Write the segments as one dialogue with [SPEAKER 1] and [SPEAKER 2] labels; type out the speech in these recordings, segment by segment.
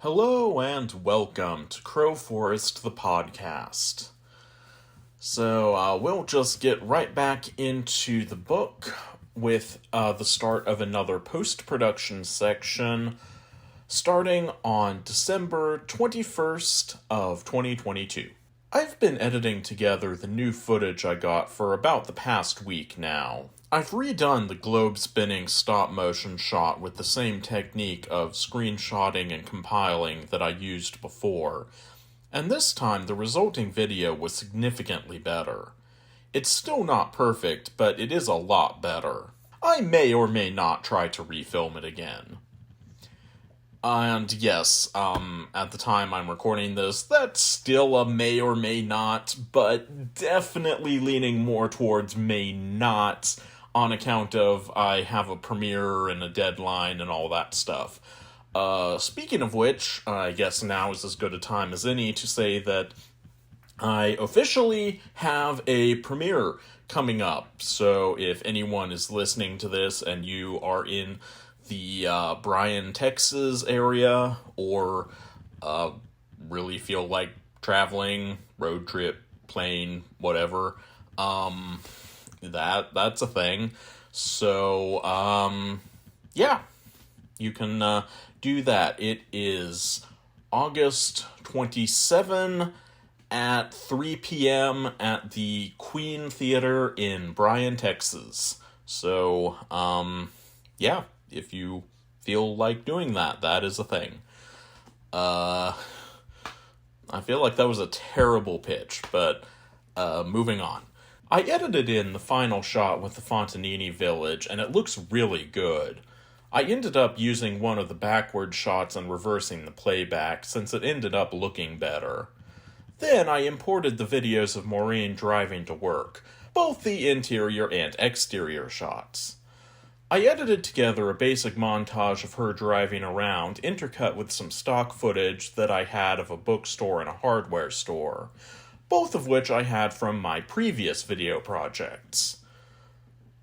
[SPEAKER 1] Hello and welcome to Crowforest, the podcast. So we'll just get right back into the book with the start of another post-production section starting on December 21st of 2022. I've been editing together the new footage I got for about the past week now. I've redone the globe-spinning stop-motion shot with the same technique of screenshotting and compiling that I used before, and this time the resulting video was significantly better. It's still not perfect, but it is a lot better. I may or may not try to refilm it again. And yes, at the time I'm recording this, that's still a may or may not, but definitely leaning more towards may not, on account of I have a premiere and a deadline and all that stuff. Speaking of which, I guess now is as good a time as any to say that I officially have a premiere coming up. So if anyone is listening to this and you are in the Bryan, Texas area, or really feel like traveling, road trip, plane, whatever, that's a thing. So, yeah, you can do that. It is August 27 at 3 p.m. at the Queen Theater in Bryan, Texas. So, yeah, if you feel like doing that, that is a thing. I feel like that was a terrible pitch, but moving on. I edited in the final shot with the Fontanini village, and it looks really good. I ended up using one of the backward shots and reversing the playback, since it ended up looking better. Then I imported the videos of Maureen driving to work, both the interior and exterior shots. I edited together a basic montage of her driving around, intercut with some stock footage that I had of a bookstore and a hardware store, both of which I had from my previous video projects.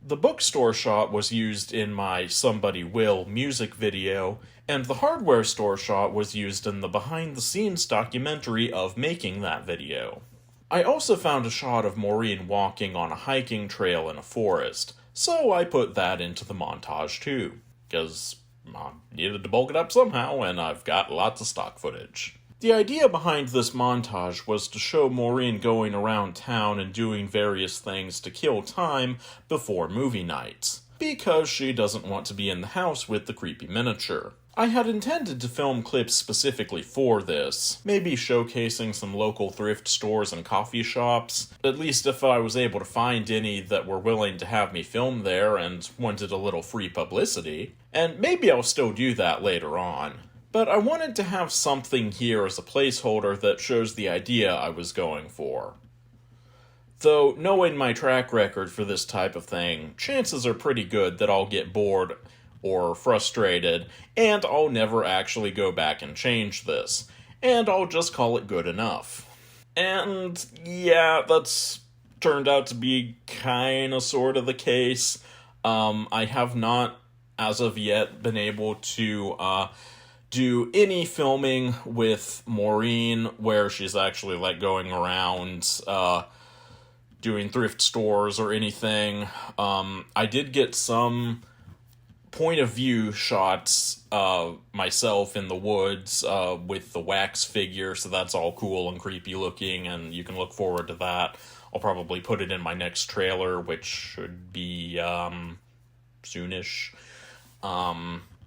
[SPEAKER 1] The bookstore shot was used in my Somebody Will music video, and the hardware store shot was used in the behind-the-scenes documentary of making that video. I also found a shot of Maureen walking on a hiking trail in a forest, so I put that into the montage too, because I needed to bulk it up somehow, and I've got lots of stock footage. The idea behind this montage was to show Maureen going around town and doing various things to kill time before movie nights, because she doesn't want to be in the house with the creepy miniature. I had intended to film clips specifically for this, maybe showcasing some local thrift stores and coffee shops, at least if I was able to find any that were willing to have me film there and wanted a little free publicity, and maybe I'll still do that later on. But I wanted to have something here as a placeholder that shows the idea I was going for. Though, knowing my track record for this type of thing, chances are pretty good that I'll get bored or frustrated, and I'll never actually go back and change this, and I'll just call it good enough. And yeah, that's turned out to be kinda sorta the case. I have not, as of yet, been able to, do any filming with Maureen where she's actually like going around doing thrift stores or anything. I did get some point of view shots myself in the woods with the wax figure, so that's all cool and creepy looking, and you can look forward to that. I'll probably put it in my next trailer, which should be soonish.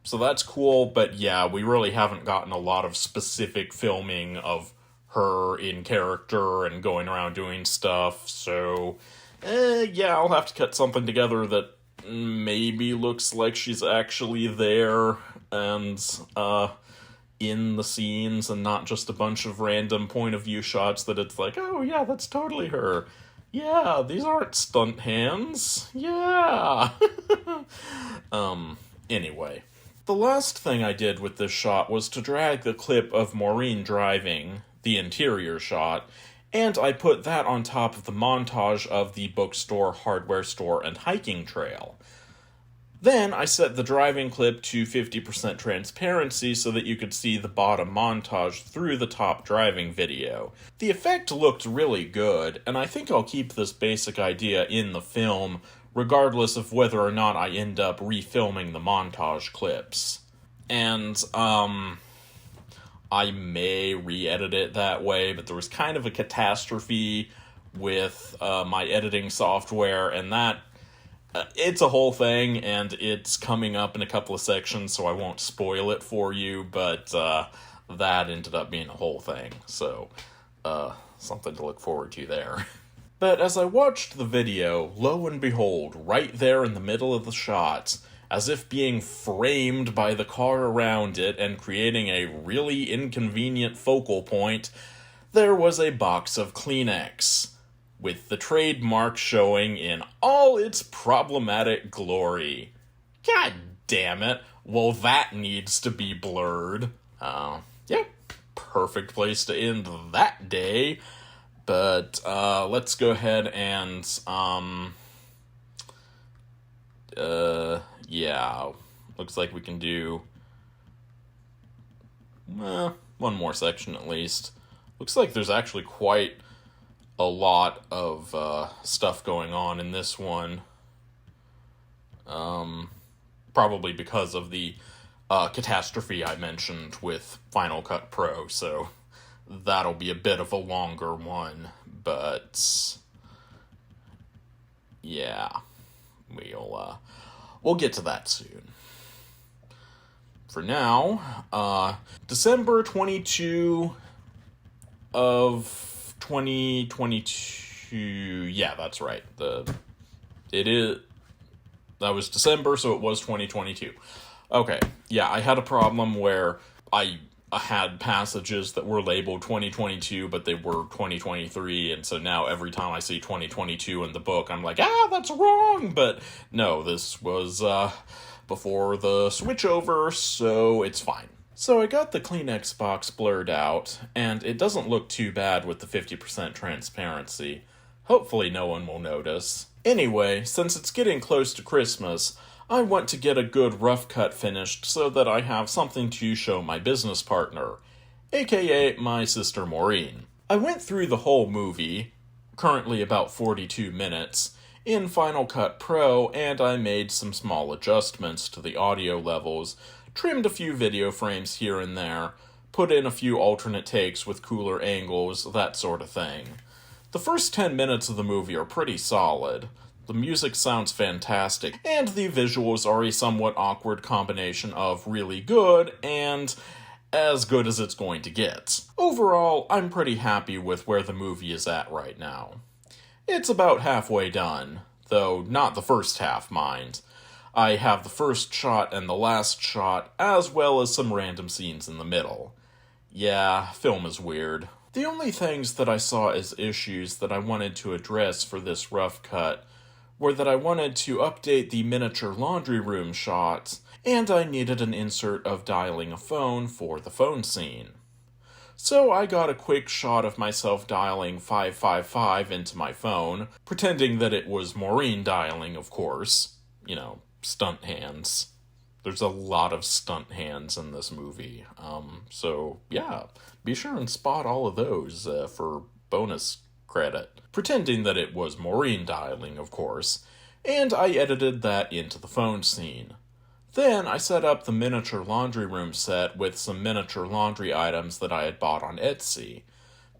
[SPEAKER 1] So that's cool, but yeah, we really haven't gotten a lot of specific filming of her in character and going around doing stuff, so yeah, I'll have to cut something together that maybe looks like she's actually there and in the scenes and not just a bunch of random point of view shots that it's like, oh yeah, that's totally her. Yeah, these aren't stunt hands. Yeah. Anyway. The last thing I did with this shot was to drag the clip of Maureen driving, the interior shot, and I put that on top of the montage of the bookstore, hardware store, and hiking trail. Then I set the driving clip to 50% transparency so that you could see the bottom montage through the top driving video. The effect looked really good, and I think I'll keep this basic idea in the film, regardless of whether or not I end up refilming the montage clips. And, I may re-edit it that way, but there was kind of a catastrophe with my editing software, and that it's a whole thing, and it's coming up in a couple of sections, so I won't spoil it for you, but that ended up being a whole thing, so something to look forward to there. But as I watched the video, lo and behold, right there in the middle of the shot, as if being framed by the car around it and creating a really inconvenient focal point, there was a box of Kleenex, with the trademark showing in all its problematic glory. God damn it. Well, that needs to be blurred. Yeah, perfect place to end that day. But, let's go ahead and, yeah, looks like we can do, one more section at least. Looks like there's actually quite a lot of stuff going on in this one. Probably because of the catastrophe I mentioned with Final Cut Pro, so that'll be a bit of a longer one, but yeah, we'll get to that soon. For now, December 22 of 2022, yeah, that's right. That was December, so it was 2022. Okay, yeah, I had a problem where I had passages that were labeled 2022, but they were 2023, and so now every time I see 2022 in the book, I'm like, that's wrong! But no, this was before the switchover, so it's fine. So I got the Kleenex box blurred out, and it doesn't look too bad with the 50% transparency. Hopefully no one will notice. Anyway, since it's getting close to Christmas, I want to get a good rough cut finished so that I have something to show my business partner, aka my sister Maureen. I went through the whole movie, currently about 42 minutes, in Final Cut Pro, and I made some small adjustments to the audio levels, trimmed a few video frames here and there, put in a few alternate takes with cooler angles, that sort of thing. The first 10 minutes of the movie are pretty solid. The music sounds fantastic, and the visuals are a somewhat awkward combination of really good and as good as it's going to get. Overall, I'm pretty happy with where the movie is at right now. It's about halfway done, though not the first half, mind. I have the first shot and the last shot, as well as some random scenes in the middle. Yeah, film is weird. The only things that I saw as issues that I wanted to address for this rough cut were that I wanted to update the miniature laundry room shots, and I needed an insert of dialing a phone for the phone scene. So I got a quick shot of myself dialing 555 into my phone, pretending that it was Maureen dialing, of course. You know, stunt hands. There's a lot of stunt hands in this movie. So yeah, be sure and spot all of those for bonus credit. Pretending that it was Maureen dialing, of course, and I edited that into the phone scene. Then I set up the miniature laundry room set with some miniature laundry items that I had bought on Etsy.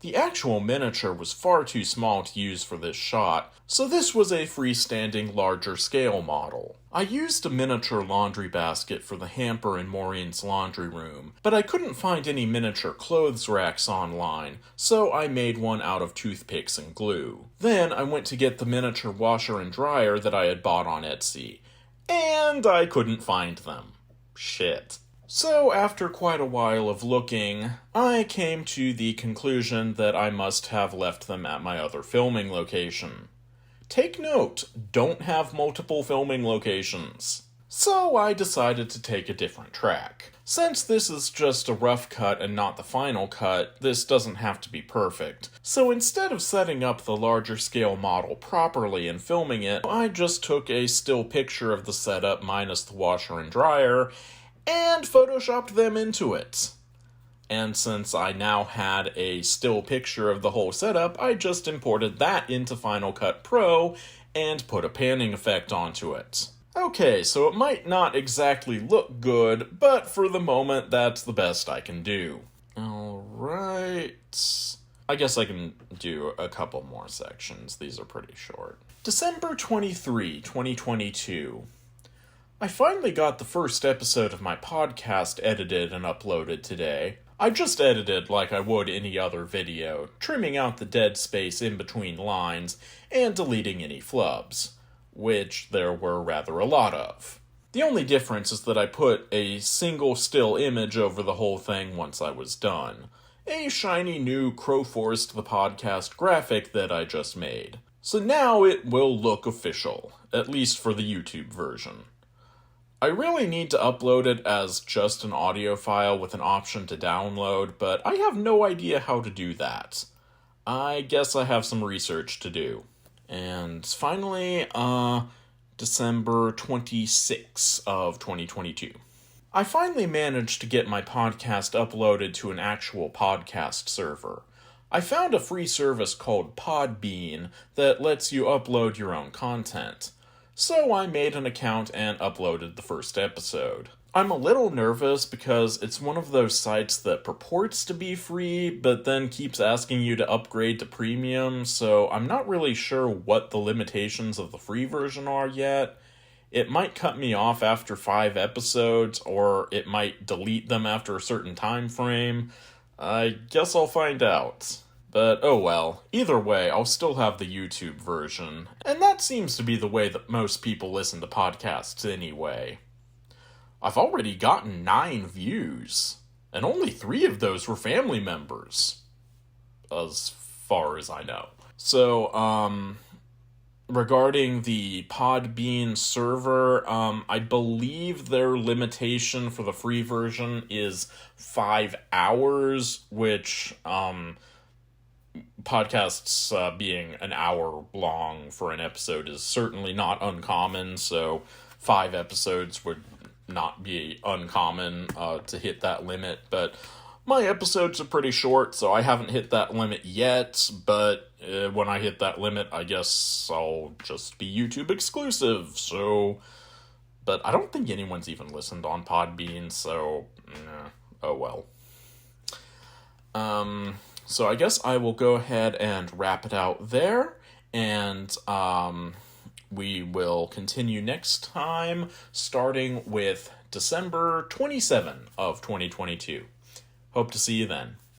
[SPEAKER 1] The actual miniature was far too small to use for this shot, so this was a freestanding larger scale model. I used a miniature laundry basket for the hamper in Maureen's laundry room, but I couldn't find any miniature clothes racks online, so I made one out of toothpicks and glue. Then I went to get the miniature washer and dryer that I had bought on Etsy, and I couldn't find them. Shit. So, after quite a while of looking, I came to the conclusion that I must have left them at my other filming location. Take note, don't have multiple filming locations. So I decided to take a different track. Since this is just a rough cut and not the final cut, this doesn't have to be perfect. So instead of setting up the larger scale model properly and filming it, I just took a still picture of the setup minus the washer and dryer and photoshopped them into it. And since I now had a still picture of the whole setup, I just imported that into Final Cut Pro and put a panning effect onto it. Okay, so it might not exactly look good, but for the moment, that's the best I can do. Alright. I guess I can do a couple more sections. These are pretty short. December 23, 2022. I finally got the first episode of my podcast edited and uploaded today. I just edited like I would any other video, trimming out the dead space in between lines and deleting any flubs, which there were rather a lot of. The only difference is that I put a single still image over the whole thing once I was done. A shiny new Crowforest the podcast graphic that I just made. So now it will look official, at least for the YouTube version. I really need to upload it as just an audio file with an option to download, but I have no idea how to do that. I guess I have some research to do. And finally, December 26th of 2022. I finally managed to get my podcast uploaded to an actual podcast server. I found a free service called Podbean that lets you upload your own content. So I made an account and uploaded the first episode. I'm a little nervous because it's one of those sites that purports to be free, but then keeps asking you to upgrade to premium, so I'm not really sure what the limitations of the free version are yet. It might cut me off after 5 episodes, or it might delete them after a certain time frame. I guess I'll find out. But oh well, either way, I'll still have the YouTube version, and that seems to be the way that most people listen to podcasts anyway. I've already gotten 9 views, and only 3 of those were family members, as far as I know. So, regarding the Podbean server, I believe their limitation for the free version is 5 hours, which, podcasts being an hour long for an episode is certainly not uncommon, so 5 episodes would not be uncommon to hit that limit, but my episodes are pretty short, so I haven't hit that limit yet, but when I hit that limit, I guess I'll just be YouTube exclusive, so... But I don't think anyone's even listened on Podbean, so... oh well. So I guess I will go ahead and wrap it out there, and we will continue next time, starting with December 27 of 2022. Hope to see you then.